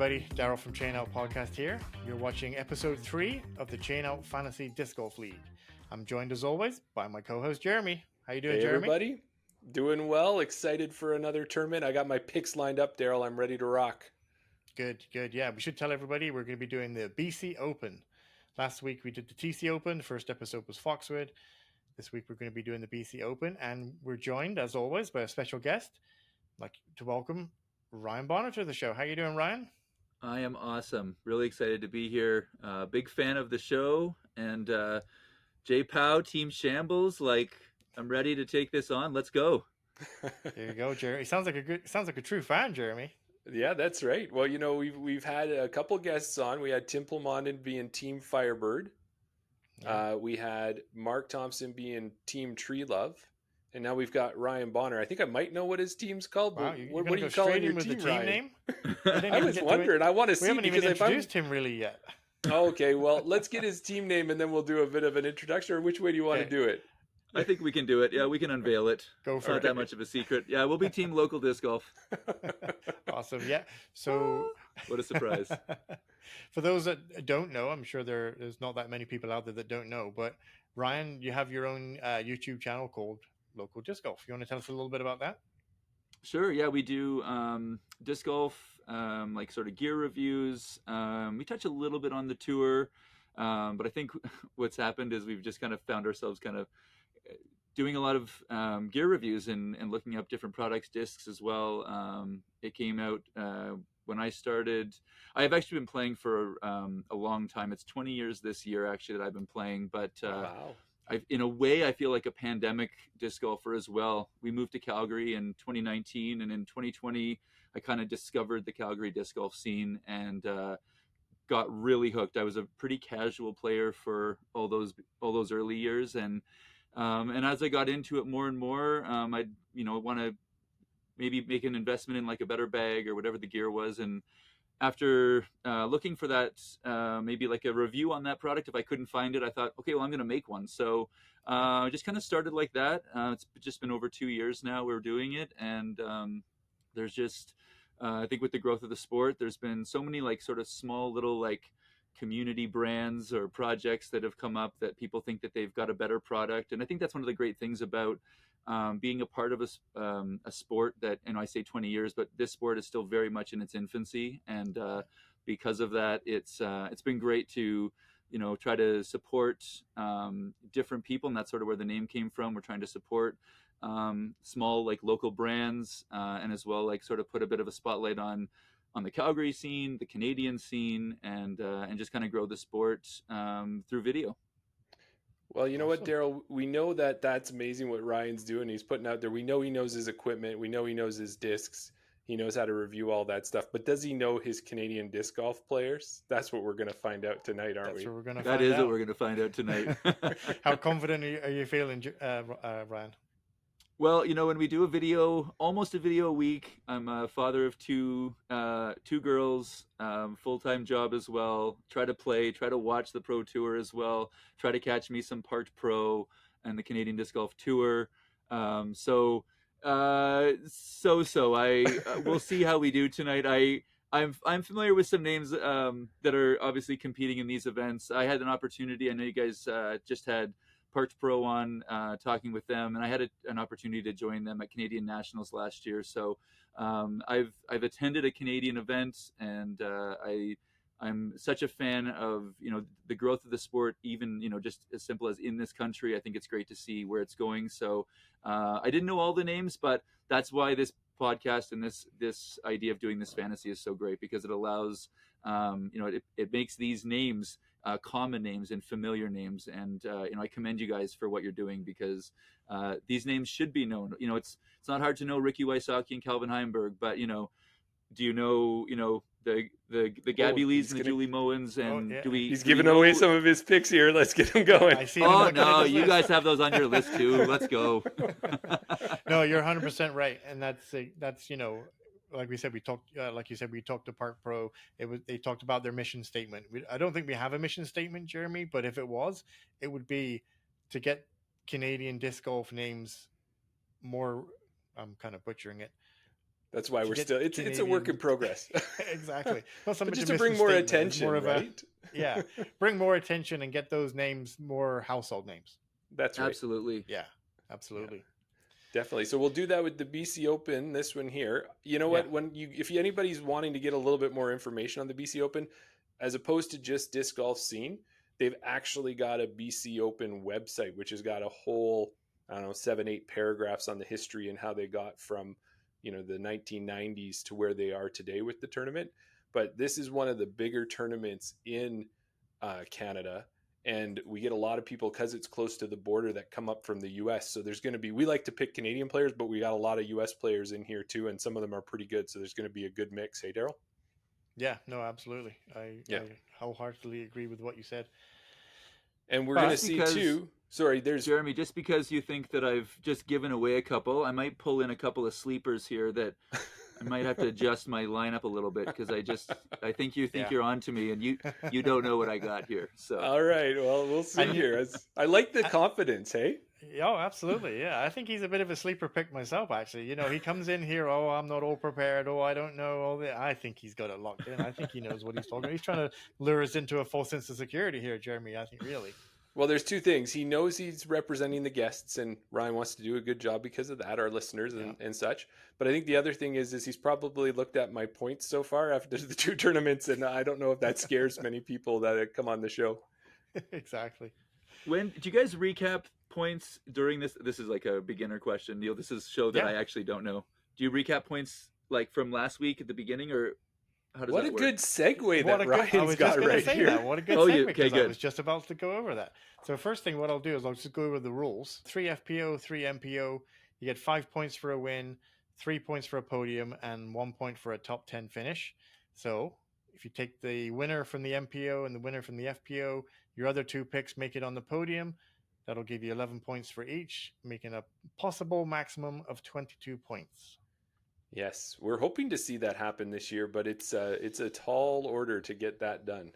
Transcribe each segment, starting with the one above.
everybody. Daryl from Chain Out Podcast here. You're watching episode 3 of the Chain Out Fantasy Disc Golf League. I'm joined as always by my co-host Jeremy. How you doing, Hey, Jeremy? everybody. Doing well. Excited for another tournament. I got my picks lined up, Daryl. I'm ready to rock. Good. Yeah, we should tell everybody we're going to be doing the BC Open. Last week we did the TC Open. The first episode was Foxwood. This week we're going to be doing the BC Open, and we're joined, as always, by a special guest. I'd like to welcome Ryan Bonner to the show. How you doing, Ryan? I am awesome. Really excited to be here. Big fan of the show. And J Pow, Team Shambles, I'm ready to take this on. Let's go. There you go, Jeremy. Sounds like a true fan, Jeremy. Yeah, that's right. Well, we've had a couple guests on. We had Tim Plomondon being Team Firebird. Yeah. We had Mark Thompson being Team Tree Love. And now we've got Ryan Bonner. I think I might know what his team's called. Wow, what do you call your team, Ryan? Name? I was wondering. I want to see. We haven't even introduced him really yet. Okay, well, let's get his team name and then we'll do a bit of an introduction. Or which way do you want to do it? I think we can do it. Yeah, we can unveil it. Go for it. Not that much of a secret. Yeah, we'll be Team Local Disc Golf. Awesome. Yeah. So what a surprise. For those that don't know, I'm sure there's not that many people out there that don't know, but Ryan, you have your own YouTube channel called Local Disc Golf. You want to tell us a little bit about that? Sure. Yeah, we do disc golf, like sort of gear reviews. We touch a little bit on the tour, but I think what's happened is we've just kind of found ourselves kind of doing a lot of gear reviews and looking up different products, discs as well. It came out when I started. I've actually been playing for a long time. It's 20 years this year actually that I've been playing, but wow. In a way, I feel like a pandemic disc golfer as well. We moved to Calgary in 2019, and in 2020, I kind of discovered the Calgary disc golf scene and got really hooked. I was a pretty casual player for all those early years, and as I got into it more and more, I'd want to maybe make an investment in like a better bag or whatever the gear was, and after looking for that, maybe like a review on that product, if I couldn't find it, I thought, okay, well, I'm going to make one. So I just kind of started like that. It's just been over 2 years now we're doing it. And there's just, I think with the growth of the sport, there's been so many like sort of small little like community brands or projects that have come up that people think that they've got a better product. And I think that's one of the great things about being a part of a sport that, and I say 20 years, but this sport is still very much in its infancy. And because of that, it's been great to, try to support different people. And that's sort of where the name came from. We're trying to support small, like local brands and as well, like sort of put a bit of a spotlight on the Calgary scene, the Canadian scene, and just kind of grow the sport through video. Well, you know what, Daryl? We know that that's amazing what Ryan's doing. He's putting out there. We know he knows his equipment. We know he knows his discs. He knows how to review all that stuff. But does he know his Canadian disc golf players? That's what we're going to find out tonight, aren't we? What we're going to That is what we're going to find out tonight. How confident are you feeling, Ryan? Well, when we do almost a video a week, I'm a father of two girls, full-time job as well, try to watch the Pro Tour as well, try to catch me some Parked Pro and the Canadian Disc Golf Tour. So we'll see how we do tonight. I'm familiar with some names that are obviously competing in these events. I had an opportunity. I know you guys just had Parked Pro on talking with them, and I had an opportunity to join them at Canadian Nationals last year. So I've attended a Canadian event, and I'm such a fan of the growth of the sport, even just as simple as in this country. I think it's great to see where it's going. So I didn't know all the names, but that's why this podcast and this idea of doing this fantasy is so great, because it allows it makes these names common names and familiar names, and I commend you guys for what you're doing, because these names should be known. It's not hard to know Ricky Wysocki and Calvin Heimberg, but do you know the Gabby Lees and the Julie Mowens, and he's giving away some of his picks here. Let's get him going. Oh no, you guys have those on your list too. Let's go. No, you're 100% right, and that's like we said, we talked, like you said, we talked to Park Pro. They talked about their mission statement. I don't think we have a mission statement, Jeremy, but if it was, it would be to get Canadian disc golf names more. I'm kind of butchering it. That's why to we're get still, it's a work in Canadian- progress. Exactly. Not so But much just a to bring more misstatement, it's attention, more of a right? yeah, bring more attention and get those names more household names. That's right. Absolutely. Yeah, absolutely. Definitely. So we'll do that with the BC Open, this one here. You know Yeah. what? If anybody's wanting to get a little bit more information on the BC Open, as opposed to just disc golf scene, they've actually got a BC Open website, which has got a whole, I don't know, 7-8 paragraphs on the history and how they got from, the 1990s to where they are today with the tournament. But this is one of the bigger tournaments in Canada. And we get a lot of people, because it's close to the border, that come up from the US. So there's going to be, we like to pick Canadian players, but we got a lot of US players in here too. And some of them are pretty good. So there's going to be a good mix. Hey, Daryl? Yeah, no, absolutely. I wholeheartedly agree with what you said. And we're But going to see too. Sorry, there's Jeremy, just because you think that I've just given away a couple, I might pull in a couple of sleepers here that I might have to adjust my lineup a little bit, because I think you think Yeah. you're on to me, and you don't know what I got here. So all right. Well, we'll see And you- here. I like the confidence. Hey. Oh, absolutely. Yeah, I think he's a bit of a sleeper pick myself. Actually, he comes in here. Oh, I'm not all prepared. Oh, I don't know all that. I think he's got it locked in. I think he knows what he's talking about. He's trying to lure us into a false sense of security here, Jeremy. I think really. Well, there's two things. He knows he's representing the guests, and Ryan wants to do a good job because of that, our listeners and such. But I think the other thing is he's probably looked at my points so far after the 2 tournaments, and I don't know if that scares many people that come on the show. Exactly. when do you guys recap points during this? This is like a beginner question, Neil. This is a show that Yeah. I actually don't know. Do you recap points like from last week at the beginning, or how does What that a work? good segue What that a good, I Ryan's was just got going right to say here. that. What a good Oh, segue, okay, because I good. was just about to go over that. So first thing, what I'll do is I'll just go over the rules. 3 FPO, 3 MPO. You get 5 points for a win, 3 points for a podium, and 1 point for a top 10 finish. So if you take the winner from the MPO and the winner from the FPO, your other 2 picks make it on the podium. That'll give you 11 points for each, making a possible maximum of 22 points. Yes, we're hoping to see that happen this year, but it's a tall order to get that done.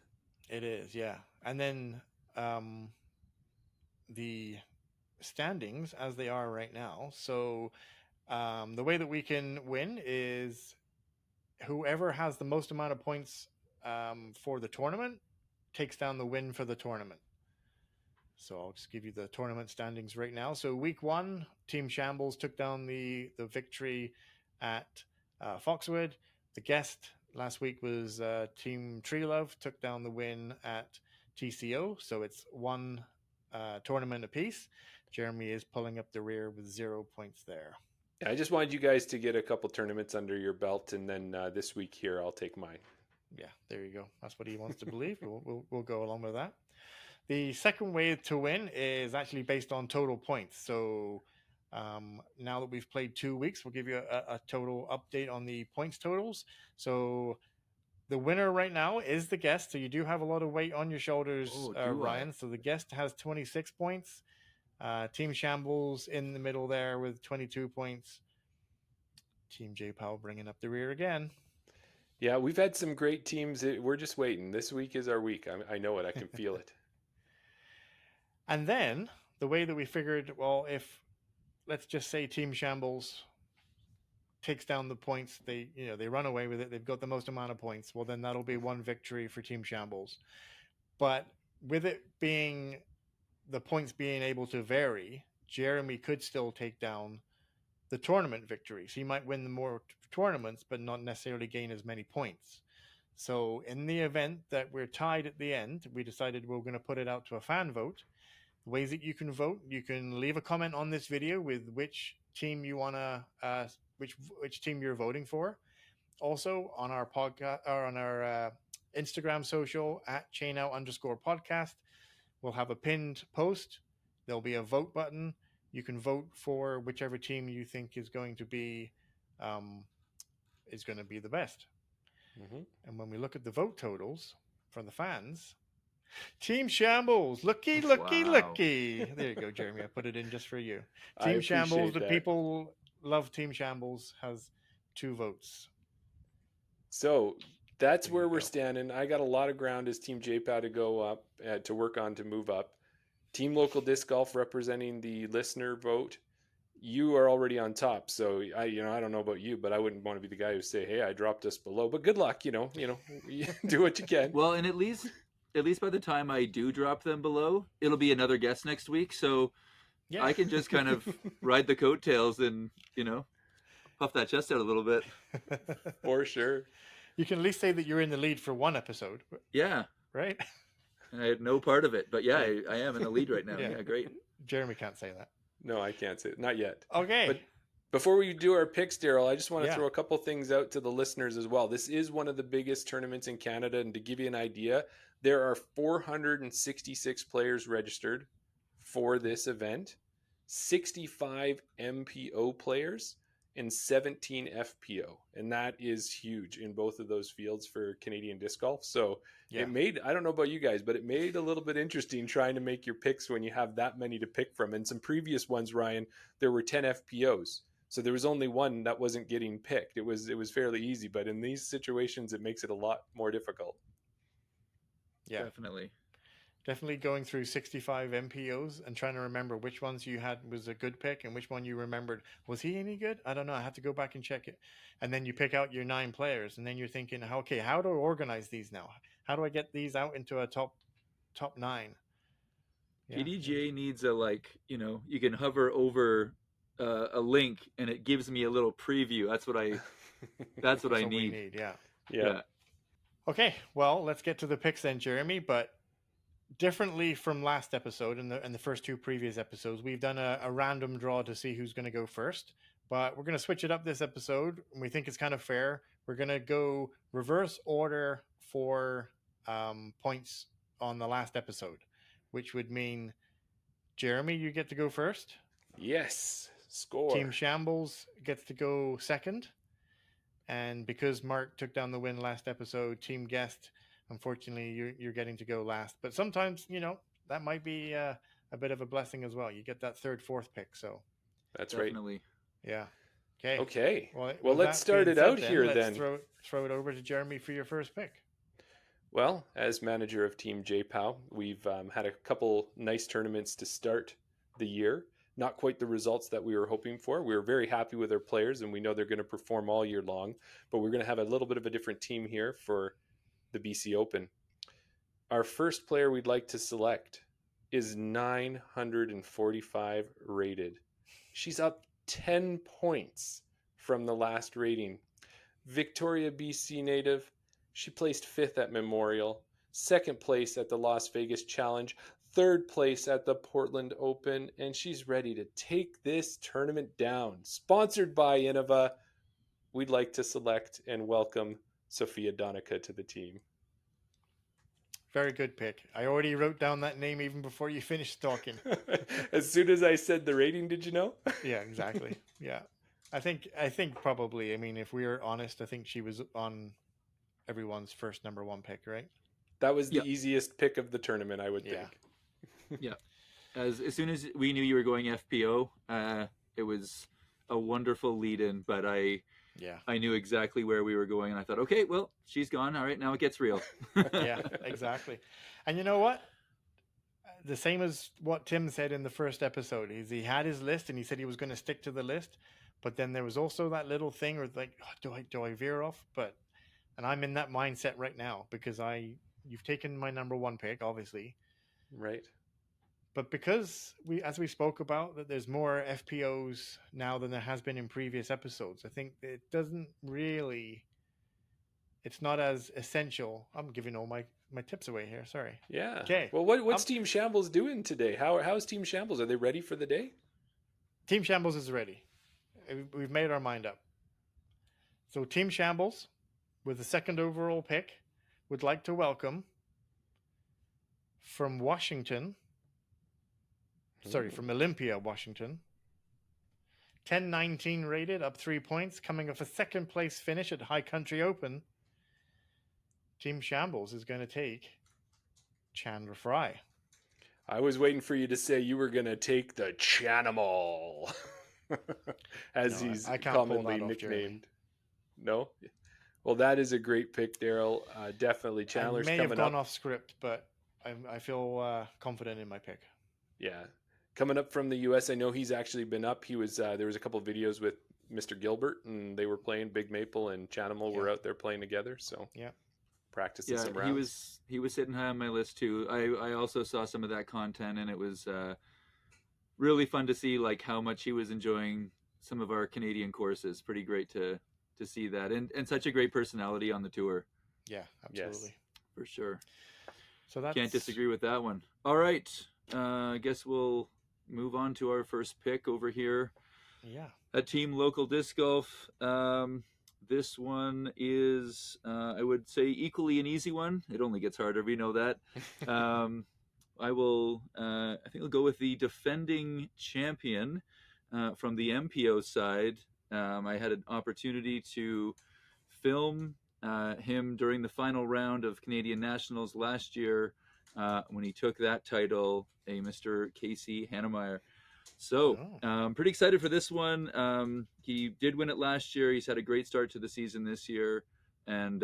It is, yeah. And then the standings as they are right now. So the way that we can win is whoever has the most amount of points for the tournament takes down the win for the tournament. So I'll just give you the tournament standings right now. So week 1, Team Shambles took down the victory at Foxwood. The guest last week was Team Tree Love, took down the win at TCO. So it's 1 tournament apiece. Jeremy is pulling up the rear with 0 points there. Yeah, I just wanted you guys to get a couple tournaments under your belt, and then this week here I'll take mine. Yeah, there you go. That's what he wants to believe. We'll go along with that. The second way to win is actually based on total points. So now that we've played 2 weeks, we'll give you a total update on the points totals. So the winner right now is the guest. So you do have a lot of weight on your shoulders, Oh, do I? Ryan. So the guest has 26 points. Team Shambles in the middle there with 22 points. Team J Powell bringing up the rear again. Yeah, we've had some great teams. We're just waiting. This week is our week. I know it. I can feel it. And then the way that we figured, well, if let's just say Team Shambles takes down the points, they run away with it. They've got the most amount of points. Well, then that'll be 1 victory for Team Shambles. But with it being the points being able to vary, Jeremy could still take down the tournament victories. He might win the more tournaments, but not necessarily gain as many points. So in the event that we're tied at the end, we decided we're going to put it out to a fan vote. The ways that you can vote, you can leave a comment on this video with which team you want to, which team you're voting for. Also on our podcast or on our Instagram social at @chainout_podcast, we'll have a pinned post. There'll be a vote button. You can vote for whichever team you think is going to be the best. Mm-hmm. And when we look at the vote totals from the fans, Team Shambles, looky. Wow. There you go, Jeremy. I put it in just for you. Team Shambles, the people love Team Shambles, has 2 votes. So that's There where you we're go. standing. I got a lot of ground as Team JPOW to go up, to work on to move up. Team Local Disc Golf representing the listener vote. you are already on top. So I don't know about you, but I wouldn't want to be the guy who say, "Hey, I dropped us below." But good luck, you do what you can. Well, and at least by the time I do drop them below, it'll be another guest next week, so Yeah. I can just kind of ride the coattails and puff that chest out a little bit. For sure. You can at least say that you're in the lead for one episode, Yeah, right? I had no part of it, but yeah, I am in the lead right now. Yeah. Yeah, great. Jeremy can't say that. No, I can't say it. Not yet. Okay. But before we do our picks, Daryl, I just want to Yeah. throw a couple things out to the listeners as well. This is one of the biggest tournaments in Canada, and to give you an idea, there are 466 players registered for this event, 65 MPO players, and 17 FPO. And that is huge in both of those fields for Canadian disc golf. So Yeah. it made, I don't know about you guys, but it made a little bit interesting trying to make your picks when you have that many to pick from. And some previous ones, Ryan, there were 10 FPOs. So there was only one that wasn't getting picked. It was fairly easy, but in these situations, it makes it a lot more difficult. Yeah. Definitely going through 65 MPOs and trying to remember which ones you had was a good pick and which one you remembered. Was he any good? I don't know. I have to go back and check it. And then you pick out your 9 players and then you're thinking, okay, how do I organize these now? How do I get these out into a top 9? Yeah. PDGA needs a you can hover over a link and it gives me a little preview. That's what I That's I what we need. Yeah. Okay, well, let's get to the picks then, Jeremy. But differently from last episode and the first 2 previous episodes, we've done a random draw to see who's going to go first. But we're going to switch it up this episode, and we think it's kind of fair. We're going to go reverse order for points on the last episode, which would mean, Jeremy, you get to go first. Yes. Score. Team Shambles gets to go second. And because Mark took down the win last episode, Team Guest, unfortunately, you're getting to go last. But sometimes, that might be a bit of a blessing as well. You get that 3rd, 4th pick. So that's Definitely. right. Yeah. Okay. Well, let's start it out here let's then. Throw it over to Jeremy for your first pick. Well, as manager of Team JPOW, we've had a couple nice tournaments to start the year. Not quite the results that we were hoping for. We were very happy with our players, and we know they're going to perform all year long. But we're going to have a little bit of a different team here for the BC Open. Our first player we'd like to select is 945 rated. She's up 10 points from the last rating. Victoria, BC native. She placed 5th at Memorial, 2nd place at the Las Vegas Challenge, 3rd place at the Portland Open, and she's ready to take this tournament down. Sponsored by Innova, we'd like to select and welcome Sophia Donica to the team. Very good pick. I already wrote down that name even before you finished talking. As soon as I said the rating, did you know? Yeah, exactly. Yeah. I think probably, if we are honest, I think she was on everyone's first number 1 pick, right? That was the easiest pick of the tournament, I would think. Yeah. As soon as we knew you were going FPO, it was a wonderful lead-in, but I knew exactly where we were going, and I thought, okay, well, she's gone. All right, now it gets real. Yeah, exactly. And you know what? The same as what Tim said in the first episode. He had his list, and he said he was going to stick to the list, but then there was also that little thing where do I veer off? And I'm in that mindset right now because you've taken my number 1 pick, obviously. Right. But because as we spoke about, that there's more FPOs now than there has been in previous episodes, I think it doesn't really, it's not as essential. I'm giving all my tips away here. Sorry. Yeah. Okay. Well, what's Team Shambles doing today? How's Team Shambles? Are they ready for the day? Team Shambles is ready. We've made our mind up. So Team Shambles, with the 2nd overall pick, would like to welcome from Washington. Sorry, from Olympia, Washington. 10-19 rated, up 3 points, coming off a 2nd place finish at High Country Open. Team Shambles is going to take Chandler Fry. I was waiting for you to say you were going to take the Chanimal, as he's commonly nicknamed. No? Well, that is a great pick, Daryl. Definitely. Chandler's coming up. I may have gone off script, but I feel confident in my pick. Yeah. Coming up from the U.S., I know he's actually been up. He was there was a couple of videos with Mr. Gilbert, and they were playing. Big Maple and Chanimal were out there playing together. So Yeah. practicing Yeah, some rounds. he was sitting high on my list too. I also saw some of that content, and it was really fun to see like how much he was enjoying some of our Canadian courses. Pretty great to see that, and such a great personality on the tour. Yeah, absolutely. For sure. So that's... Can't disagree with that one. All right, I guess we'll move on to our first pick over here. Yeah. At Team Local Disc Golf. This one is, I would say, equally an easy one. It only gets harder. We know that. I think I'll go with the defending champion from the MPO side. I had an opportunity to film him during the final round of Canadian Nationals last year when he took that title, a Mr. Casey Hannemeyer. So I'm pretty excited for this one. He did win it last year. He's had a great start to the season this year. And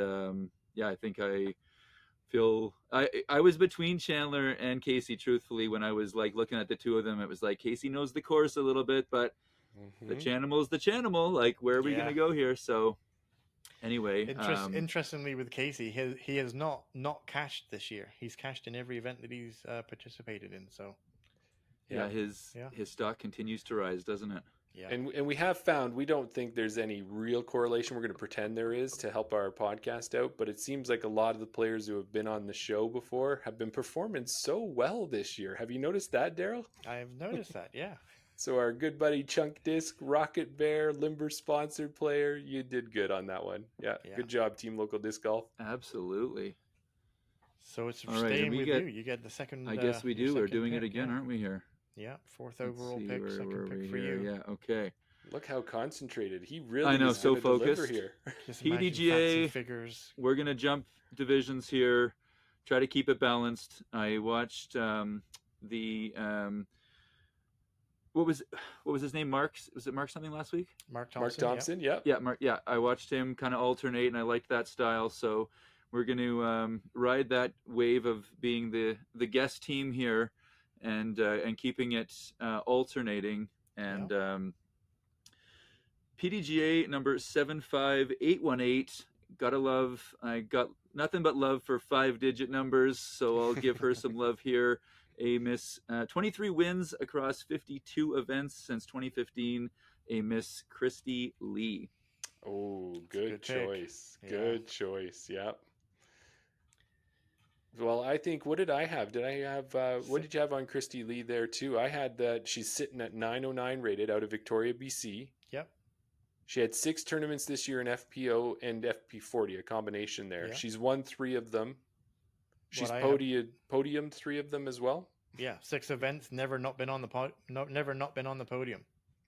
I think I feel I was between Chandler and Casey, truthfully, when I was like looking at the two of them. It was like Casey knows the course a little bit, but the Chanimal's the Chanimal. Like, where are we going to go here? So anyway. Interestingly, with Casey, he has not cashed this year. He's cashed in every event that he's participated in. So. Yeah, his stock continues to rise, doesn't it? Yeah. And we have found, we don't think there's any real correlation. We're going to pretend there is to help our podcast out, but it seems like a lot of the players who have been on the show before have been performing so well this year. Have you noticed that, Daryl? I've noticed that, yeah. So our good buddy Chunk Disc, Rocket Bear, Limber sponsored player, you did good on that one. Yeah. Good job, Team Local Disc Golf. Absolutely. So it's staying with you. You get the second. I guess we do. We're doing it again, aren't we here? Yeah, fourth overall pick, second pick for you. Yeah, okay. Look how concentrated. He really I know, is so focused here. PDGA, figures. We're going to jump divisions here, try to keep it balanced. I watched the what was his name? Was it Mark something last week? Mark Thompson. Mark Thompson, yeah. Yeah, Mark, yeah. I watched him kind of alternate, and I liked that style. So we're going to ride that wave of being the guest team here, and keeping it alternating. And PDGA number 75818. Gotta love. I got nothing but love for 5-digit numbers, so I'll give her some love here. A Miss 23 wins across 52 events since 2015. A Miss Christy Lee. Oh, good choice. Good choice. Yep. Well, I think, what did I have? Did I have, what did you have on Christy Lee there too? I had that she's sitting at 909 rated out of Victoria, BC. Yep. She had 6 tournaments this year in FPO and FP40, a combination there. Yep. She's won 3 of them. She's podiumed 3 of them as well. Yeah, 6 events, never not been on the podium.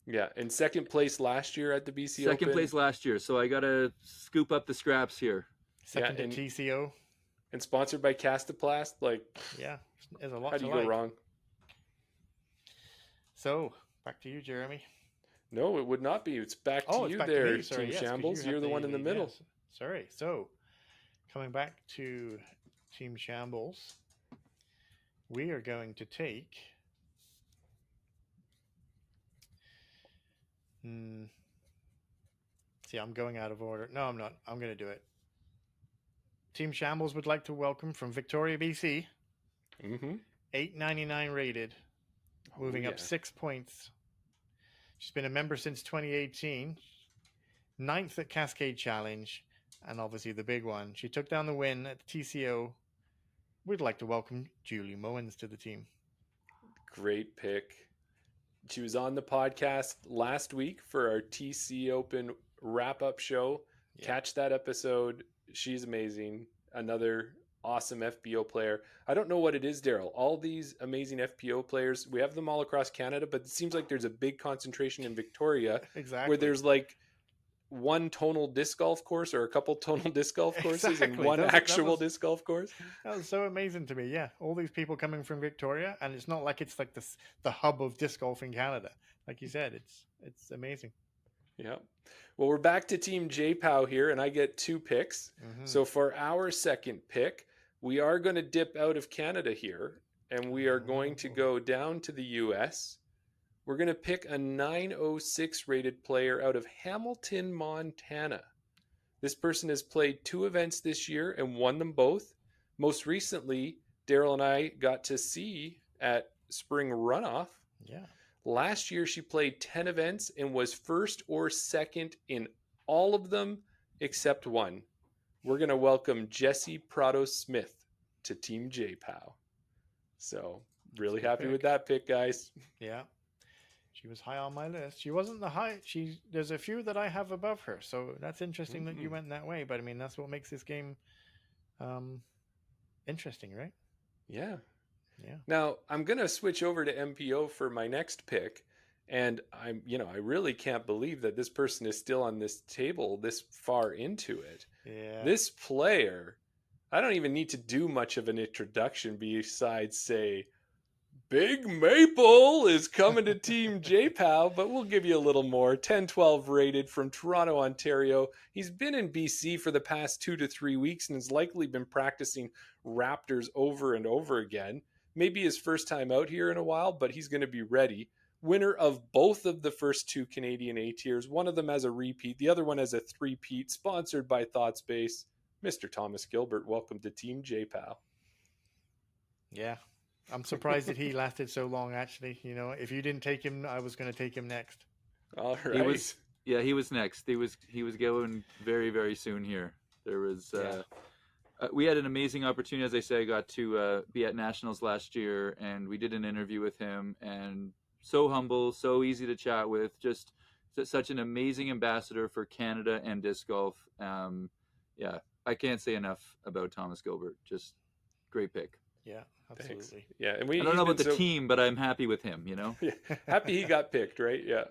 Yeah, and second place last year at the BC Open. Second place last year, so I got to scoop up the scraps here. Second at TCO. And sponsored by Castaplast, like, yeah, there's a lot. How do you go wrong? So back to you, Jeremy. No, it would not be. It's back to you there, Team Shambles. You're the one in the middle. Yes. Sorry. So coming back to Team Shambles, we are going to take. See, I'm going out of order. No, I'm not. I'm going to do it. Team Shambles would like to welcome from Victoria, BC. 899 rated, moving up 6 points. She's been a member since 2018. 9th at Cascade Challenge, and obviously the big one. She took down the win at the TCO. We'd like to welcome Julie Mowens to the team. Great pick. She was on the podcast last week for our TC Open wrap-up show. Yeah. Catch that episode. She's amazing. Another awesome FPO player. I don't know what it is, Daryl. All these amazing FPO players, we have them all across Canada, but it seems like there's a big concentration in Victoria. Exactly. Where there's like one tonal disc golf course or a couple tonal disc golf courses and one actual disc golf course. That was so amazing to me. Yeah. All these people coming from Victoria, and it's not like it's like the hub of disc golf in Canada. Like you said, it's amazing. Yeah. Well, we're back to Team J-Pow here, and I get 2 picks. So for our second pick, we are going to dip out of Canada here, and we are going to go down to the US. We're going to pick a 906 rated player out of Hamilton, Montana. This person has played 2 events this year and won them both. Most recently, Daryl and I got to see at Spring Runoff. Yeah. Last year, she played 10 events and was first or second in all of them except one. We're going to welcome Jessie Prado Smith to Team JPOW. So, really happy with that pick, guys. Yeah. She was high on my list. She wasn't the high. There's a few that I have above her. So that's interesting that you went that way. But I mean, that's what makes this game interesting, right? Yeah. Yeah. Now, I'm going to switch over to MPO for my next pick. And I really can't believe that this person is still on this table this far into it. Yeah. This player, I don't even need to do much of an introduction besides say, Big Maple is coming to Team JPOW, but we'll give you a little more. 10-12 rated from Toronto, Ontario. He's been in BC for the past 2 to 3 weeks and has likely been practicing Raptors over and over again. Maybe his first time out here in a while, but he's going to be ready. Winner of both of the first 2 Canadian A tiers, one of them as a repeat, the other one as a three-peat, sponsored by ThoughtSpace. Mr. Thomas Gilbert, welcome to Team JPOW. Yeah. I'm surprised that he lasted so long, actually. You know, if you didn't take him, I was going to take him next. All right. He was next. He was going very, very soon here. There was we had an amazing opportunity. As I say, I got to be at Nationals last year, and we did an interview with him, and so humble, so easy to chat with, just such an amazing ambassador for Canada and disc golf. I can't say enough about Thomas Gilbert. Just great pick. Yeah, absolutely. Thanks. Yeah, and I don't know about the team, but I'm happy with him, you know? Yeah, happy he got picked, right? Yeah.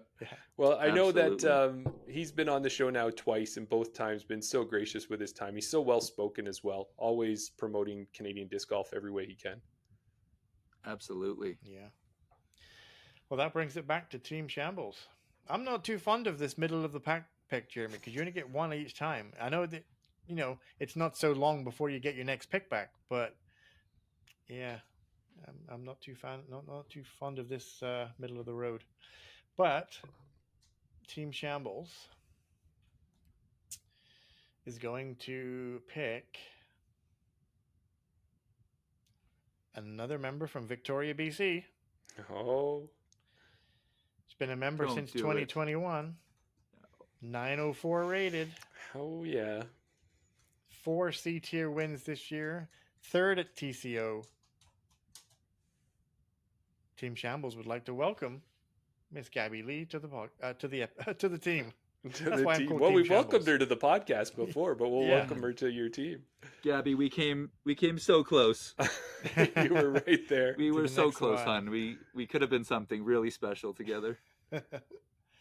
Well, I know that he's been on the show now twice, and both times been so gracious with his time. He's so well-spoken as well, always promoting Canadian disc golf every way he can. Absolutely. Yeah. Well, that brings it back to Team Shambles. I'm not too fond of this middle of the pack pick, Jeremy, because you only get one each time. I know that, you know, it's not so long before you get your next pick back, but yeah, I'm not too fond of this middle of the road. But Team Shambles is going to pick another member from Victoria, BC. Oh. He's been a member since 2021. 904 rated. Oh, yeah. 4 C-tier wins this year. 3rd at TCO. Team Shambles would like to welcome Miss Gabby Lee to the team. Well, we've welcomed her to the podcast before, but we'll welcome her to your team. Gabby, we came so close. You were right there. We were so close, hon. We could have been something really special together.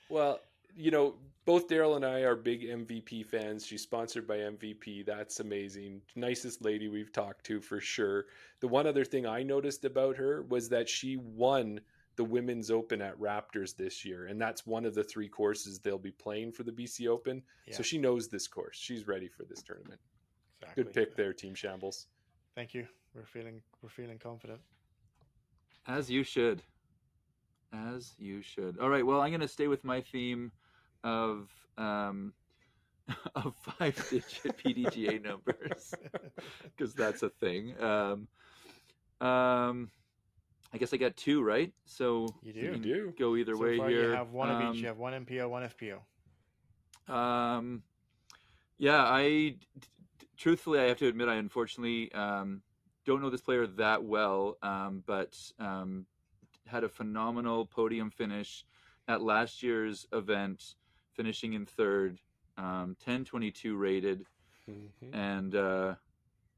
Well, you know, both Daryl and I are big MVP fans. She's sponsored by MVP. That's amazing. Nicest lady we've talked to for sure. The one other thing I noticed about her was that she won the Women's Open at Raptors this year, and that's one of the 3 courses they'll be playing for the BC Open. Yeah. So she knows this course. She's ready for this tournament. Exactly. Good pick there, Team Shambles. Thank you. We're feeling confident. As you should. As you should. All right. Well, I'm going to stay with my theme of 5-digit PDGA numbers because that's a thing. I guess I got 2, right? So you do. Go either way here. You have one of each. You have one MPO, one FPO. Yeah. Truthfully, I have to admit, I unfortunately don't know this player that well, but had a phenomenal podium finish at last year's event, finishing in 3rd, 1022 rated, and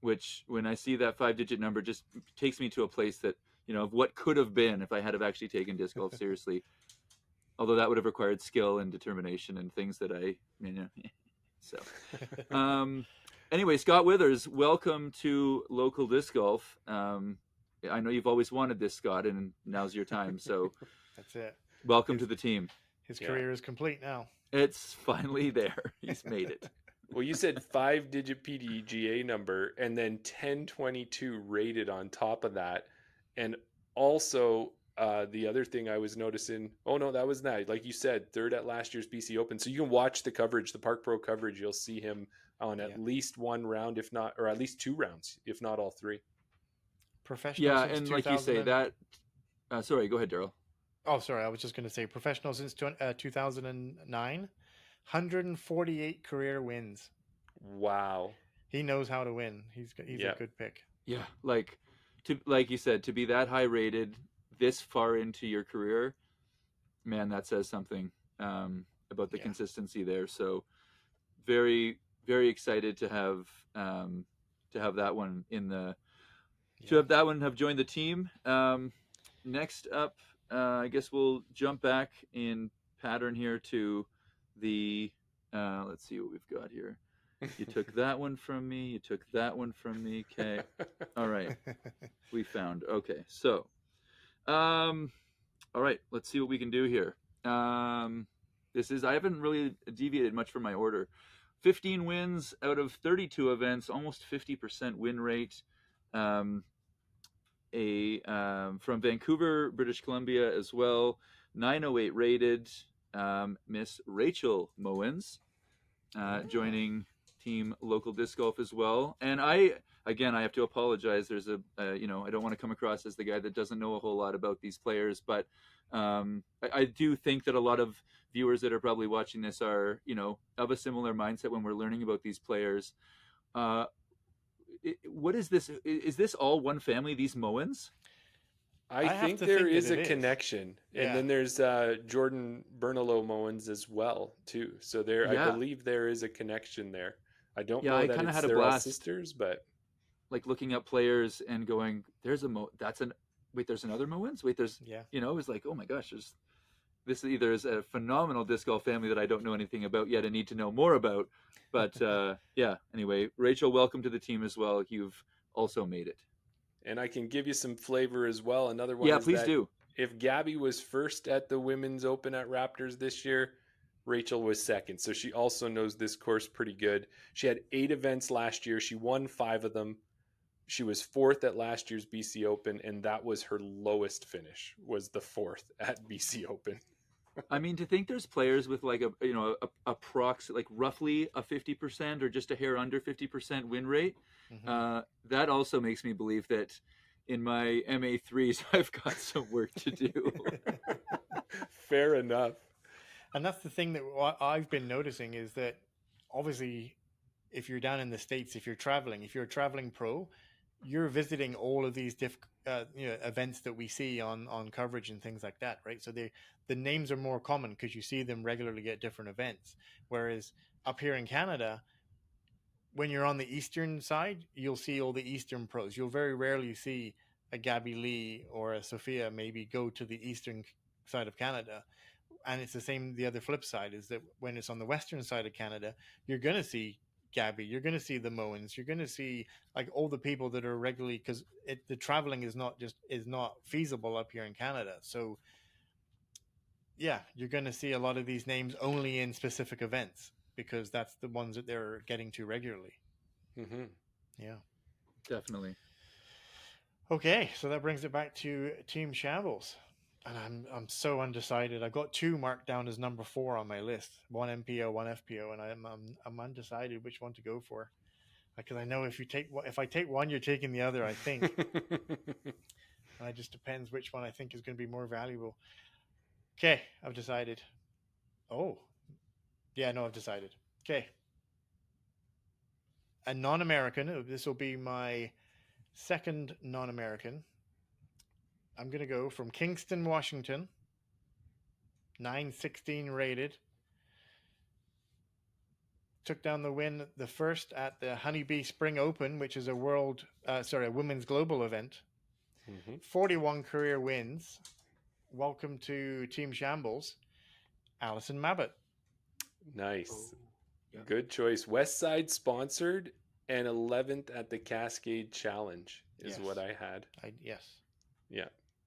which, when I see that 5-digit number, just takes me to a place that, you know, of what could have been if I had have actually taken disc golf seriously. Although that would have required skill and determination and things that so. Anyway, Scott Withers, welcome to local disc golf. I know you've always wanted this, Scott, and now's your time. So that's it. Welcome to the team. His career is complete now. It's finally there. He's made it. Well, you said 5-digit PDGA number and then 1022 rated on top of that. And also, the other thing I was noticing, oh no, that was not, like you said, third at last year's BC Open. So you can watch the coverage, the Park Pro coverage. You'll see him on at least one round, if not, or at least two rounds, if not all three. Professional Yeah, since and like you 2000 say that. Sorry, go ahead, Daryl. Oh, sorry. I was just going to say professional since 2009, 148 career wins. Wow. He knows how to win. He's a good pick. Yeah, like you said, to be that high rated this far into your career, man, that says something about the consistency there. So very, very excited to have that one in the have joined the team. Next up, I guess we'll jump back in pattern here to the let's see what we've got here. You took that one from me. You took that one from me. Okay. All right. We found. Okay. So, all right. Let's see what we can do here. I haven't really deviated much from my order. 15 wins out of 32 events, almost 50% win rate. From Vancouver, British Columbia as well. 908 rated. Miss Rachel Mowens joining Team Local Disc Golf as well. And I have to apologize. There's I don't want to come across as the guy that doesn't know a whole lot about these players, but I do think that a lot of viewers that are probably watching this are, of a similar mindset when we're learning about these players. What is this? Is this all one family, these Mowens? I think there is a connection. And then there's Jordan Bernalau Mowens as well, too. So I believe there is a connection there. I don't know that they're all sisters, but like looking up players and going, there's there's another Mowens? Wait, there's, it's like, oh my gosh, this either is a phenomenal disc golf family that I don't know anything about yet and need to know more about. But anyway, Rachel, welcome to the team as well. You've also made it. And I can give you some flavor as well. Another one. Yeah, please do. If Gabby was first at the Women's Open at Raptors this year, Rachel was second. So she also knows this course pretty good. She had 8 events last year. She won 5 of them. She was 4th at last year's BC Open, and that was her lowest finish, was the 4th at BC Open. I mean, to think there's players with like roughly a 50% or just a hair under 50% win rate. Mm-hmm. That also makes me believe that in my MA3s, I've got some work to do. Fair enough. And that's the thing that I've been noticing is that obviously if you're down in the States, if you're a traveling pro, you're visiting all of these events that we see on coverage and things like that, right? So the names are more common because you see them regularly at different events. Whereas up here in Canada, when you're on the eastern side, you'll see all the eastern pros. You'll very rarely see a Gabby Lee or a Sophia maybe go to the eastern side of Canada. And it's the same, the other flip side is that when it's on the western side of Canada, you're going to see Gabby, you're going to see the Mowens, you're going to see like all the people that are regularly, because the traveling is not feasible up here in Canada. So yeah, you're going to see a lot of these names only in specific events because that's the ones that they're getting to regularly. Mm-hmm. Yeah, definitely. Okay, so that brings it back to Team Shambles. And I'm so undecided. I've got 2 marked down as number 4 on my list. 1 MPO, 1 FPO, and I'm undecided which one to go for. Because I know if I take one, you're taking the other, I think. And it just depends which one I think is going to be more valuable. Okay, I've decided. Oh. Yeah, no, I've decided. Okay. A non-American. This will be my second non-American. I'm going to go from Kingston, Washington, 916 rated. Took down the win, the first at the Honeybee Spring Open, which is a women's global event. Mm-hmm. 41 career wins. Welcome to Team Shambles, Allison Mabbutt. Nice. Oh, yeah. Good choice. Westside sponsored and 11th at the Cascade Challenge is what I had. Yes. Yeah.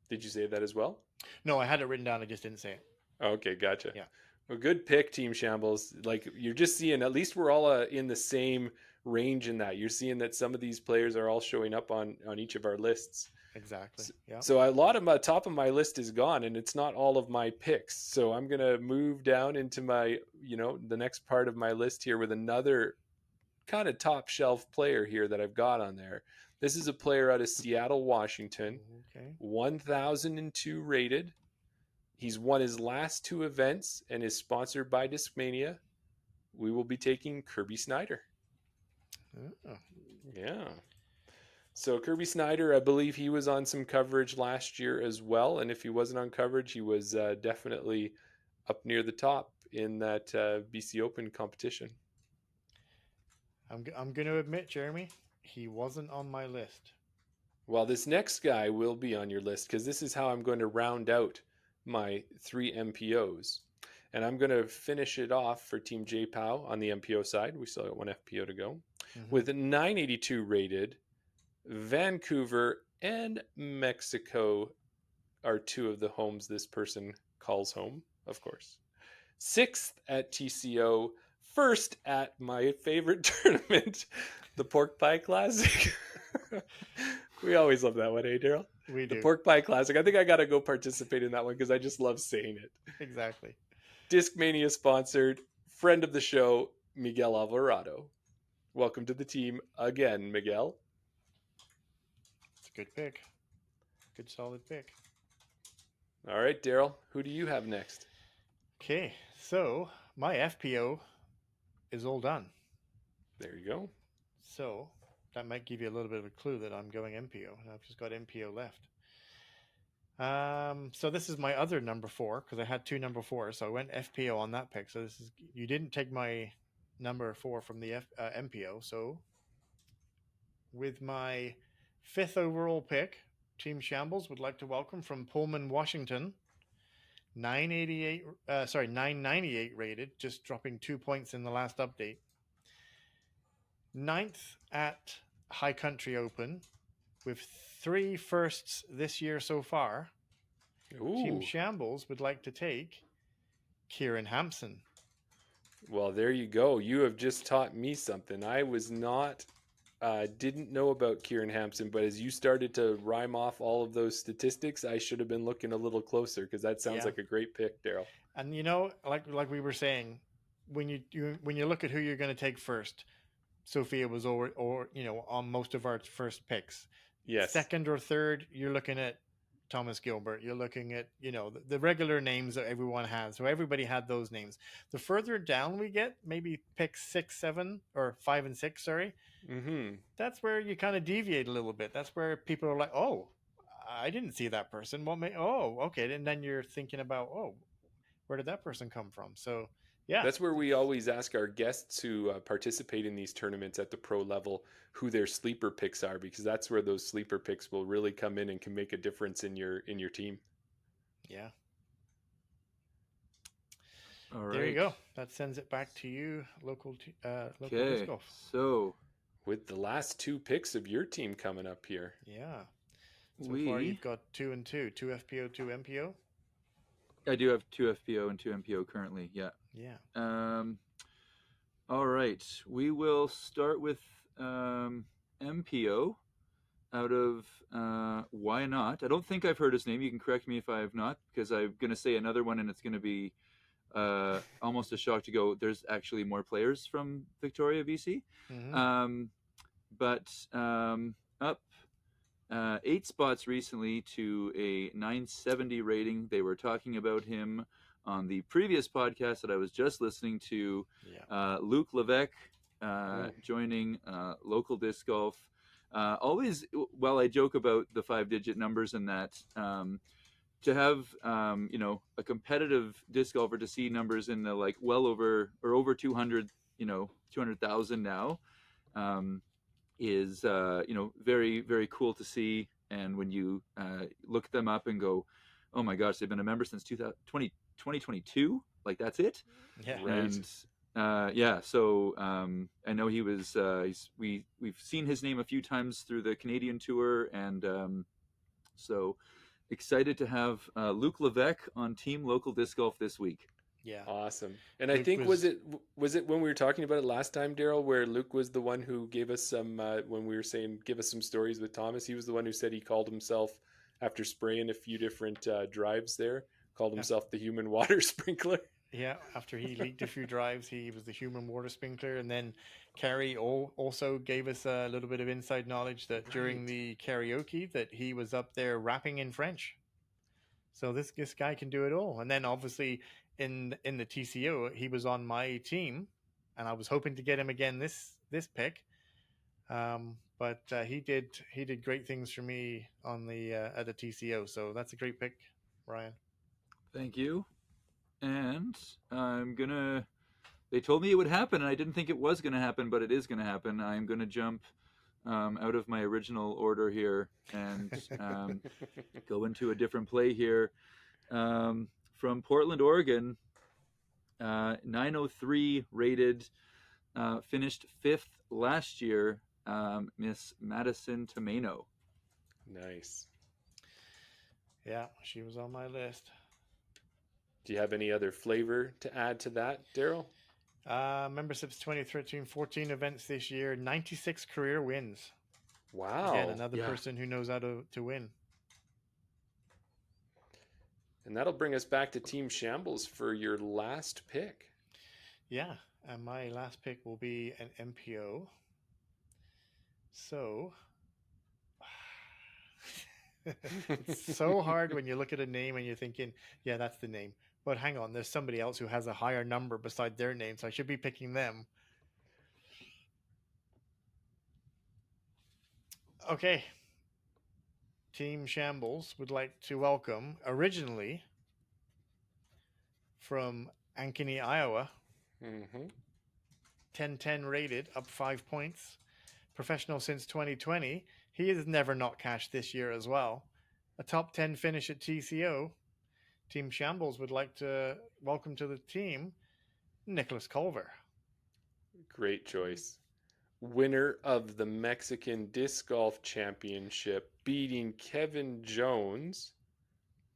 Did you say that as well? No, I had it written down. I just didn't say it. Okay, gotcha. Yeah. Well, good pick, Team Shambles. Like you're just seeing, at least we're all in the same range in that. You're seeing that some of these players are all showing up on each of our lists. exactly. Yeah. So a lot of my top of my list is gone, and it's not all of my picks. So I'm gonna move down into my, the next part of my list here with another kind of top shelf player here that I've got on there. This is a player out of Seattle, Washington, Okay. 1002 rated. He's won his last two events and is sponsored by Discmania. We will be taking Kirby Snyder. Oh, Yeah. So Kirby Snyder, I believe he was on some coverage last year as well, and if he wasn't on coverage, he was definitely up near the top in that BC Open competition. I'm going to admit, Jeremy, he wasn't on my list. Well, this next guy will be on your list because this is how I'm going to round out my 3 MPOs. And I'm going to finish it off for Team JPOW on the MPO side. We still got 1 FPO to go. With 982 rated, Vancouver and Mexico are 2 of the homes this person calls home, of course. 6th at TCO, 1st at my favorite tournament, the Pork Pie Classic. We always love that one, eh, Daryl? We do. The Pork Pie Classic. I think I got to go participate in that one because I just love saying it. Exactly. Discmania sponsored, friend of the show, Miguel Alvarado. Welcome to the team again, Miguel. It's a good pick. Good solid pick. All right, Daryl, who do you have next? Okay, so my FPO is all done. There you go. So that might give you a little bit of a clue that I'm going MPO, and I've just got MPO left. So this is my other number 4 because I had 2 number 4s, so I went FPO on that pick. So this is, you didn't take my number 4 from the MPO. So with my 5th overall pick, Team Shambles would like to welcome from Pullman, Washington, 998 rated, just dropping 2 points in the last update. 9th at High Country Open with 3 firsts this year so far. Ooh. Team Shambles would like to take Kieran Hampson. Well, there you go. You have just taught me something. I was not, didn't know about Kieran Hampson, but as you started to rhyme off all of those statistics, I should have been looking a little closer because that sounds like a great pick, Daryl. And like we were saying, when you look at who you're going to take first, Sophia was on most of our first picks. Yes. 2nd or 3rd, you're looking at Thomas Gilbert. You're looking at the regular names that everyone has. So everybody had those names. The further down we get, maybe pick 6, 7, or 5 and 6. Sorry. Mm-hmm. That's where you kind of deviate a little bit. That's where people are like, "Oh, I didn't see that person. Oh, okay." And then you're thinking about, "Oh, where did that person come from?" So. Yeah. That's where we always ask our guests who participate in these tournaments at the pro level who their sleeper picks are, because that's where those sleeper picks will really come in and can make a difference in your team. Yeah. All right. There you go. That sends it back to you, local disc golf. So with the last 2 picks of your team coming up here. Yeah. So far you've got 2 and 2, 2 FPO, 2 MPO. I do have 2 FPO and 2 MPO currently. Yeah. Yeah. All right. We will start with MPO out of Why Not. I don't think I've heard his name. You can correct me if I have not, because I'm going to say another one and it's going to be almost a shock to go, there's actually more players from Victoria, BC. Mm-hmm. But up 8 spots recently to a 970 rating. They were talking about him on the previous podcast that I was just listening to. Yeah. Luke Levesque joining Local Disc Golf. Always, while I joke about the 5-digit numbers and that, to have a competitive disc golfer to see numbers in the well over or over 200, 200,000 now. Is very, very cool to see. And when you look them up and go, oh my gosh, they've been a member since 2022, that's it. Yeah. And so I know he was we've seen his name a few times through the Canadian tour, and so excited to have Luke Levesque on Team Local Disc Golf this week. Yeah. Awesome. And I Luke think was it when we were talking about it last time, Daryl, where Luke was the one who gave us some when we were saying give us some stories with Thomas. He was the one who said he called himself after spraying a few different drives there, called himself the human water sprinkler. Yeah, after he leaked a few drives, he was the human water sprinkler. And then Kerry also gave us a little bit of inside knowledge that during Right. the karaoke that he was up there rapping in French. So this guy can do it all. And then obviously in the TCO, he was on my team, and I was hoping to get him again this pick. But he did great things for me on the at the TCO. So that's a great pick, Ryan. Thank you. And they told me it would happen, and I didn't think it was gonna happen, but it is gonna happen. I'm gonna jump out of my original order here and go into a different play here. From Portland, Oregon, 903 rated, finished 5th last year, Miss Madison Tomeno. Nice. Yeah, she was on my list. Do you have any other flavor to add to that, Daryl? Memberships 2013, 14 events this year, 96 career wins. Wow. Again, another person who knows how to win. And that'll bring us back to Team Shambles for your last pick. Yeah, and my last pick will be an MPO. So it's so hard when you look at a name and you're thinking, yeah, that's the name. But hang on, there's somebody else who has a higher number beside their name, so I should be picking them. Okay. Team Shambles would like to welcome, originally from Ankeny, Iowa, 10-10 rated, up 5 points. Professional since 2020. He has never not cashed this year as well. A top 10 finish at TCO. Team Shambles would like to welcome to the team Nicholas Culver. Great choice. Winner of the Mexican Disc Golf Championship, beating Kevin Jones.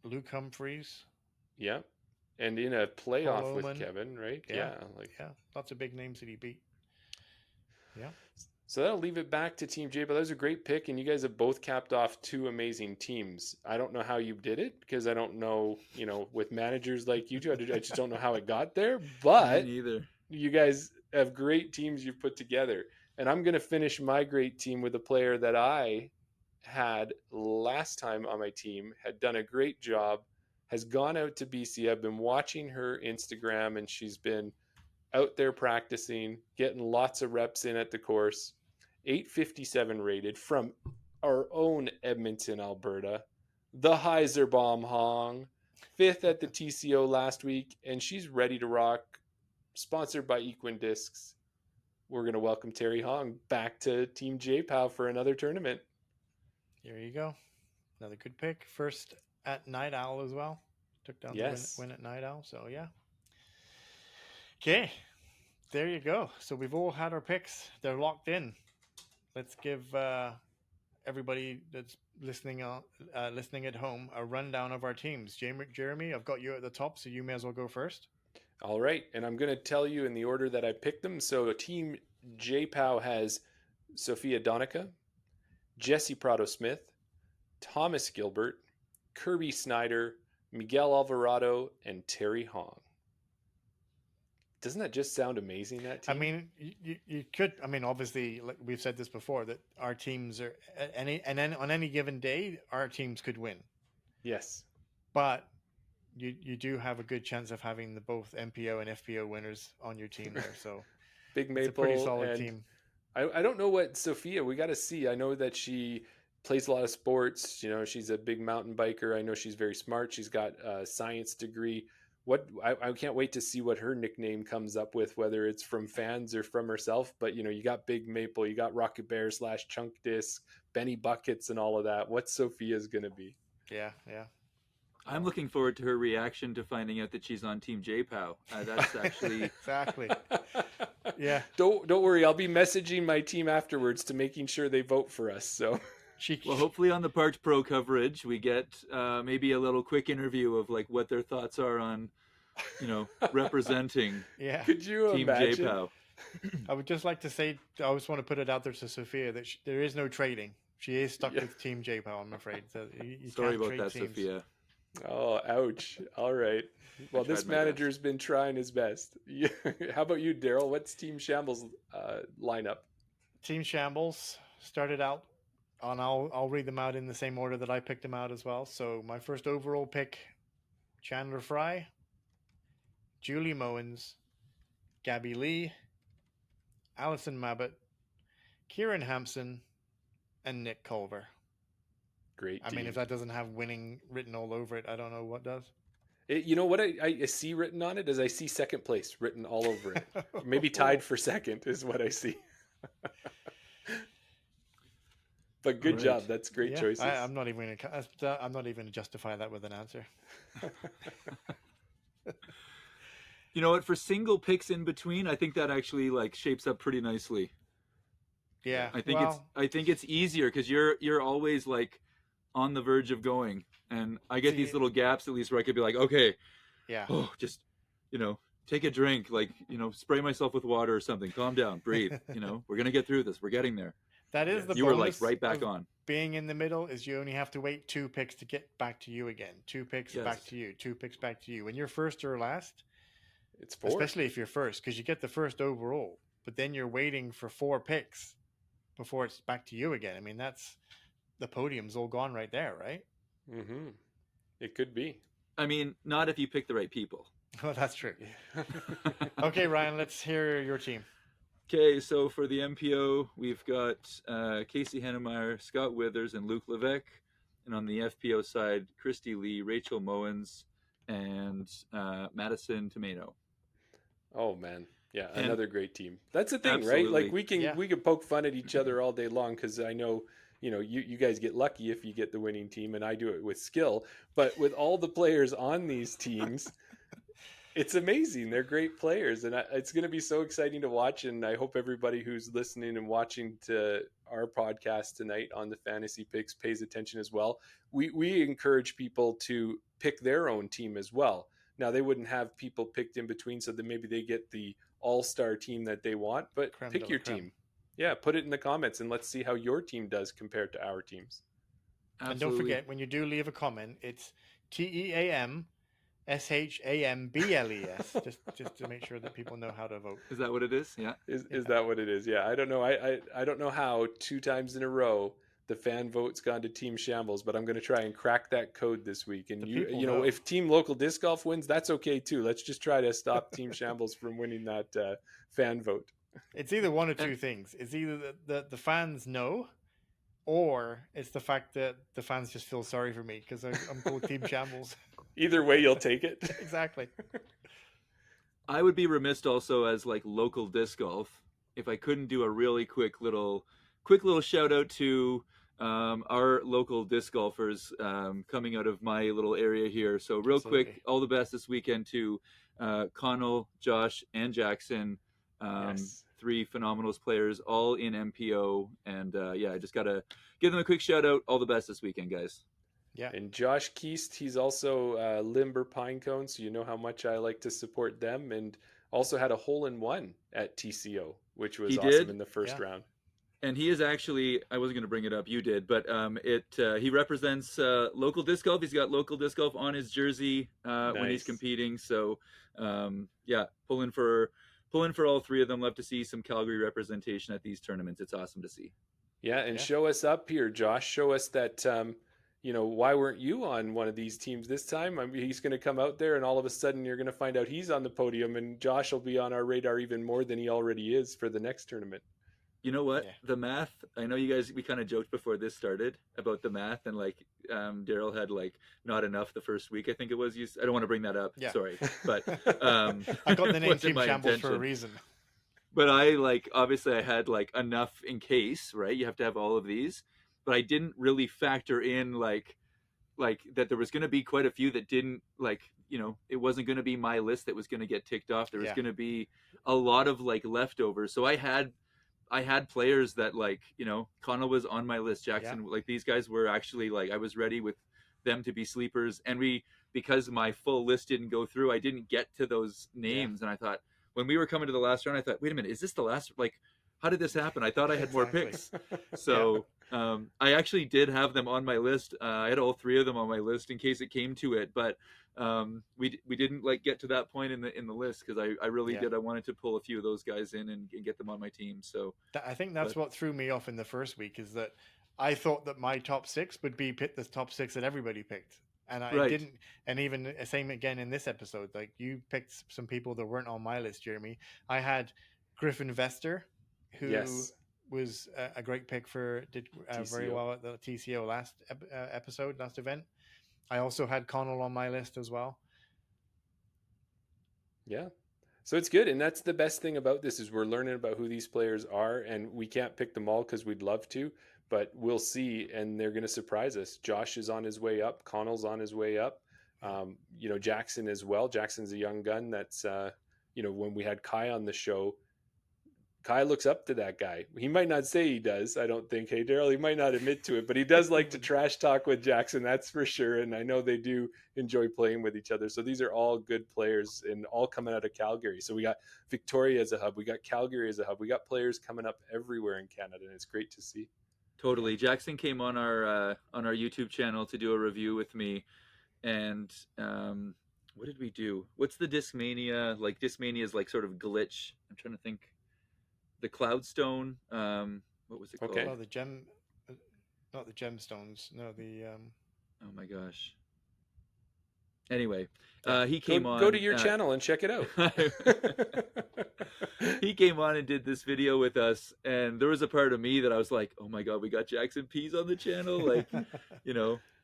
Luke Humphreys. Yep. And in a playoff Paul with Oman. Kevin, right? Yeah, lots of big names that he beat. Yeah. So that'll leave it back to Team J, but that was a great pick, and you guys have both capped off two amazing teams. I don't know how you did it, because I don't know, with managers like you two, I just don't know how it got there, but Me neither. You guys have great teams you've put together. And I'm going to finish my great team with a player that I had last time on my team, had done a great job, has gone out to BC. I've been watching her Instagram, and she's been out there practicing, getting lots of reps in at the course. 857 rated from our own Edmonton, Alberta. The Heiserbomb Hong, 5th at the TCO last week, and she's ready to rock. Sponsored by Equin Discs. We're going to welcome Terry Hong back to Team J-POW for another tournament. Here you go. Another good pick. First at Night Owl as well. Took down the win at Night Owl. So, yeah. Okay. There you go. So we've all had our picks. They're locked in. Let's give everybody that's listening at home a rundown of our teams. Jeremy, I've got you at the top, so you may as well go first. All right, and I'm going to tell you in the order that I picked them. So Team J-POW has Sophia Donica, Jesse Prado-Smith, Thomas Gilbert, Kirby Snyder, Miguel Alvarado, and Terry Hong. Doesn't that just sound amazing, that team? I mean, you could. I mean, obviously, like we've said this before, that our teams are on any given day, our teams could win. Yes, but you do have a good chance of having the both MPO and FPO winners on your team there. So Big Maple, it's a pretty solid team. I don't know what Sophia. We got to see. I know that she plays a lot of sports. She's a big mountain biker. I know she's very smart. She's got a science degree. I can't wait to see what her nickname comes up with, whether it's from fans or from herself. But you got Big Maple, you got Rocket Bear / Chunk Disc, Benny Buckets, and all of that. What Sophia's gonna be? Yeah. I'm looking forward to her reaction to finding out that she's on Team J-POW. That's actually exactly. Yeah. Don't worry. I'll be messaging my team afterwards to making sure they vote for us. So. Well, hopefully on the Parked Pro coverage, we get maybe a little quick interview of like what their thoughts are on representing Yeah. Could you Team imagine? JPOW. I would just like to say, I just want to put it out there to Sophia that there is no trading. She is stuck Yeah. with Team JPOW, I'm afraid. So you Sorry can't about trade that, teams. Sophia. Oh, ouch. All right. Well, tried this my best. manager's been trying his best. How about you, Daryl? What's Team Shambles lineup? Team Shambles started out on, I'll read them out in the same order that I picked them out as well. So my first overall pick, Chandler Fry, Julie Mowens, Gabby Lee, Allison Mabbott, Kieran Hampson, and Nick Culver. Great I team. mean, if that doesn't have winning written all over it, I don't know what does. You know what I see written on it is I see second place written all over it. Maybe tied for second is what I see. But good Right. job. That's great Yeah, choices. I'm not even gonna justify that with an answer. You know what? For single picks in between, I think that actually like shapes up pretty nicely. Yeah, I think well, it's easier because you're always like on the verge of going, and I get See, these little gaps at least where I could be like, okay, yeah. just take a drink, like spray myself with water or something, calm down, breathe. We're gonna get through this. We're getting there. That is the You were like bonus right back of on. being in the middle is you only have to wait 2 picks to get back to you again. 2 picks Yes. back to you. 2 picks back to you. When you're first or last, It's 4. especially if you're first, because you get the first overall, but then you're waiting for 4 picks before it's back to you again. I mean, that's the podium's all gone right there, right? Mm-hmm. It could be. I mean, not if you pick the right people. Oh, that's true. Okay, Ryan, let's hear your team. Okay, so for the MPO, we've got Casey Hennemeyer, Scott Withers, and Luke Levesque. And on the FPO side, Christy Lee, Rachel Mowens, and Madison Tomato. Oh, man. Yeah, And- another great team. That's the thing, Absolutely. right? Like we can Yeah. poke fun at each other all day long because I know you guys get lucky if you get the winning team, and I do it with skill. But with all the players on these teams, it's amazing. They're great players, and it's going to be so exciting to watch. And I hope everybody who's listening and watching to our podcast tonight on the Fantasy Picks pays attention as well. We encourage people to pick their own team as well. Now, they wouldn't have people picked in between, so that maybe they get the all-star team that they want, but Creme pick de la your creme. team. Yeah, put it in the comments, and let's see how your team does compared to our teams. And Absolutely. don't forget, when you do leave a comment, it's TEAMSHAMBLES, just to make sure that people know how to vote. Is that what it is? Yeah. Is that what it is? Yeah, I don't know. I don't know how 2 times in a row the fan vote's gone to Team Shambles, but I'm going to try and crack that code this week. And The you people know, know. if Team Local Disc Golf wins, that's okay too. Let's just try to stop Team Shambles from winning that fan vote. It's either one or two things. It's either the fans know, or it's the fact that the fans just feel sorry for me because I'm called Team Shambles. Either way, you'll take it. Exactly. I would be remiss also as like local disc golf if I couldn't do a really quick little shout out to our local disc golfers coming out of my little area here. So real Absolutely. quick, all the best this weekend to Connell, Josh, and Jackson. Yes. 3 phenomenal players, all in MPO. And I just got to give them a quick shout out. All the best this weekend, guys. Yeah. And Josh Keast, he's also Limber Pinecone, so you know how much I like to support them. And also had a hole-in-one at TCO, which was He awesome did? in the first Yeah. round. And he is actually, I wasn't going to bring it up, you did, but he represents local disc golf. He's got local disc golf on his jersey when he's Nice. competing. So pulling for all 3 of them. Love to see some Calgary representation at these tournaments. It's awesome to see. Yeah, and Yeah. show us up here, Josh. Show us that, why weren't you on one of these teams this time? I mean, he's going to come out there, and all of a sudden you're going to find out he's on the podium, and Josh will be on our radar even more than he already is for the next tournament. You know what? Yeah. The math, I know you guys, we kind of joked before this started about the math, and like Daryl had like not enough the first week, I think it was. I don't want to bring that up. Yeah. Sorry. But I got the name wasn't Team my Shambles for a intention. reason. But I obviously I had like enough in case, right? You have to have all of these, but I didn't really factor in like that there was going to be quite a few that didn't it wasn't going to be my list that was going to get ticked off. There was Yeah. going to be a lot of leftovers. So I had players that Connell was on my list. Jackson, these guys were actually I was ready with them to be sleepers, and we because my full list didn't go through, I didn't get to those names. And I thought, when we were coming to the last round, I thought, wait a minute, is this the last? Like, how did this happen? I thought I had more Exactly. picks. So I actually did have them on my list. I had all 3 of them on my list in case it came to it, but we didn't like get to that point in the list, because I really Yeah. did. I wanted to pull a few of those guys in and get them on my team. So I think that's what threw me off in the first week, is that I thought that my top 6 would be the top 6 that everybody picked. And I Right. didn't. And even same again in this episode. Like, you picked some people that weren't on my list, Jeremy. I had Griffin Vester, who Yes. was a great pick did very TCO. well at the TCO last event. I also had Connell on my list as well. Yeah. So it's good, and that's the best thing about this, is we're learning about who these players are, and we can't pick them all because we'd love to, but we'll see, and they're going to surprise us. Josh is on his way up. Connell's on his way up. Jackson as well. Jackson's a young gun that's, when we had Kai on the show, Kai looks up to that guy. He might not say he does, I don't think. Hey, Daryl, he might not admit to it, but he does like to trash talk with Jackson, that's for sure. And I know they do enjoy playing with each other. So these are all good players, and all coming out of Calgary. So we got Victoria as a hub. We got Calgary as a hub. We got players coming up everywhere in Canada, and it's great to see. Totally. Jackson came on our YouTube channel to do a review with me, and what did we do? What's the Discmania? Like, Discmania is like sort of glitch. I'm trying to think. The Cloudstone. What was it called? Okay. Oh, not the gemstones. No, the Oh my gosh. Anyway, he came on. Go to your channel and check it out. He came on and did this video with us, and there was a part of me that I was like, "Oh my god, we got Jackson Pease on the channel!" Like,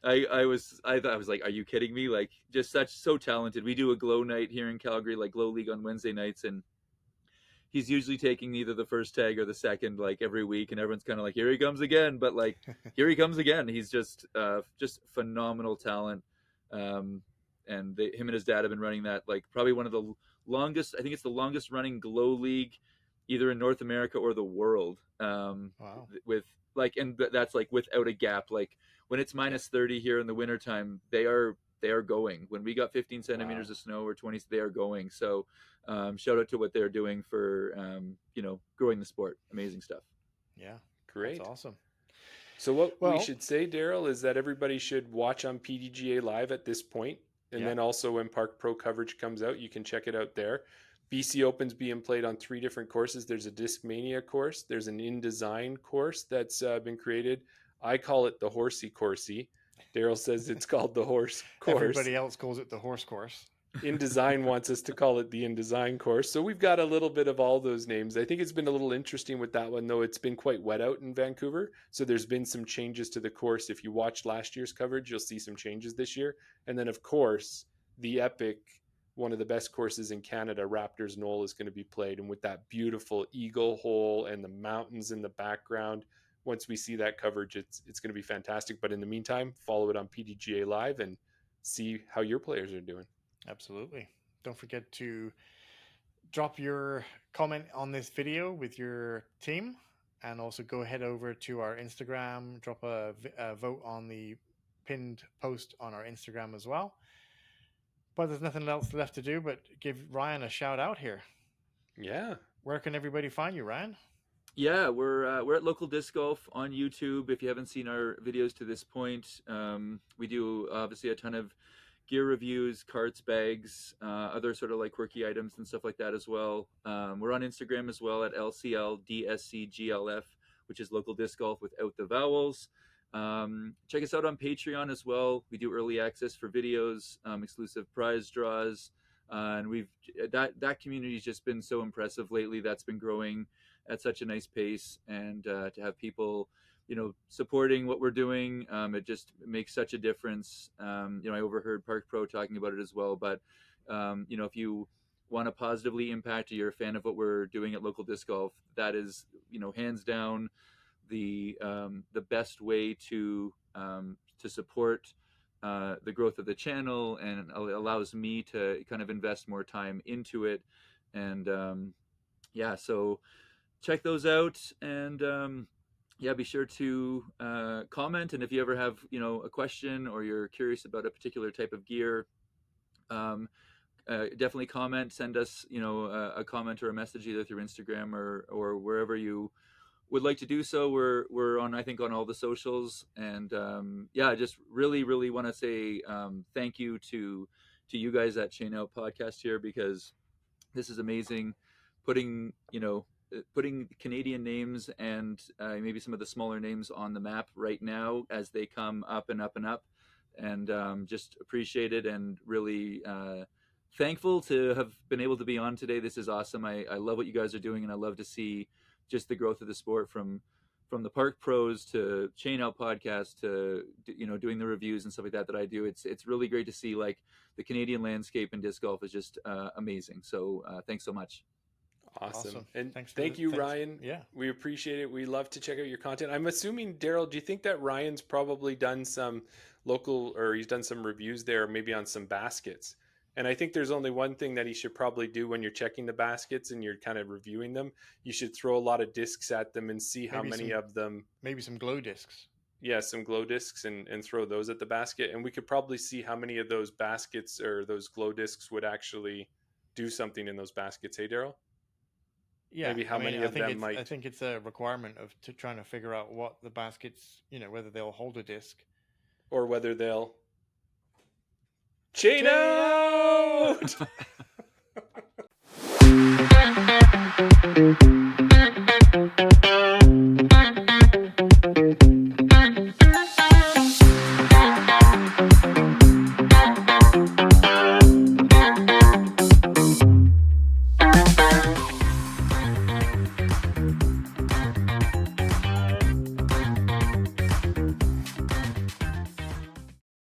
I was like, "Are you kidding me?" Like, just so talented. We do a Glow night here in Calgary, like Glow League on Wednesday nights, and he's usually taking either the first tag or the second, like, every week, and everyone's kind of like, here he comes again. But like, here he comes again. He's just phenomenal talent. And him and his dad have been running that, like, probably one of the longest. I think it's the longest running Glow League, either in North America or the world. Wow. With like, and that's like without a gap. Like, when it's minus 30 here in the wintertime, they are going. When we got 15 centimeters of snow or 20, they are going. So shout out to what they're doing for growing the sport. Amazing stuff. Yeah, great. That's awesome. So what we should say, Daryl, is that everybody should watch on PDGA Live at this point. And then also when Park Pro coverage comes out, you can check it out there. BC Open's being played on 3 different courses. There's a Discmania course. There's an InDesign course that's been created. I call it the Horsey Coursey. Daryl says it's called the Horse Course. Everybody else calls it the Horse Course. InDesign wants us to call it the InDesign course. So we've got a little bit of all those names. I think it's been a little interesting with that one, though. It's been quite wet out in Vancouver. So there's been some changes to the course. If you watched last year's coverage, you'll see some changes this year. And then, of course, the epic, one of the best courses in Canada, Raptors Knoll, is going to be played. And with that beautiful eagle hole and the mountains in the background, once we see that coverage, it's going to be fantastic. But in the meantime, follow it on PDGA Live and see how your players are doing. Absolutely. Don't forget to drop your comment on this video with your team, and also go ahead over to our Instagram, drop a vote on the pinned post on our Instagram as well. But there's nothing else left to do but give Ryan a shout out here. Yeah. Where can everybody find you, Ryan? Yeah, we're at Local Disc Golf on YouTube. If you haven't seen our videos to this point, we do obviously a ton of gear reviews, carts, bags, other sort of like quirky items and stuff like that as well. We're on Instagram as well at LCLDSCGLF, which is Local Disc Golf without the vowels. Check us out on Patreon as well. We do early access for videos, exclusive prize draws, and that community's just been so impressive lately. That's been growing at such a nice pace, and to have people supporting what we're doing, it just makes such a difference. I overheard Park Pro talking about it as well, but if you want to positively impact, or you're a fan of what we're doing at Local Disc Golf, that is hands down the best way to support the growth of the channel, and allows me to kind of invest more time into it. And so check those out, and be sure to comment. And if you ever have a question, or you're curious about a particular type of gear, definitely comment, send us, a comment or a message either through Instagram or wherever you would like to do so. We're on, I think, on all the socials, and I just really want to say thank you to you guys at Chain Out Podcast here, because this is amazing, putting Canadian names and maybe some of the smaller names on the map right now as they come up and up and up, and just appreciate it, and really thankful to have been able to be on today. This is awesome. I love what you guys are doing, and I love to see just the growth of the sport from the Park Pros to Chain Out Podcast to doing the reviews and stuff like that I do. It's really great to see, like, the Canadian landscape in disc golf is just amazing. So thanks so much. Awesome. And thank you, Ryan. Yeah, we appreciate it. We love to check out your content. I'm assuming, Daryl, do you think that Ryan's probably done some local, or he's done some reviews there, maybe on some baskets? And I think there's only one thing that he should probably do when you're checking the baskets and you're kind of reviewing them. You should throw a lot of discs at them and see how many of them. Maybe some glow discs. Yeah, some glow discs, and throw those at the basket. And we could probably see how many of those baskets or those glow discs would actually do something in those baskets. Hey, Daryl? Yeah, maybe how many of them might. I think it's a requirement to trying to figure out what the baskets, whether they'll hold a disc or whether they'll chain out.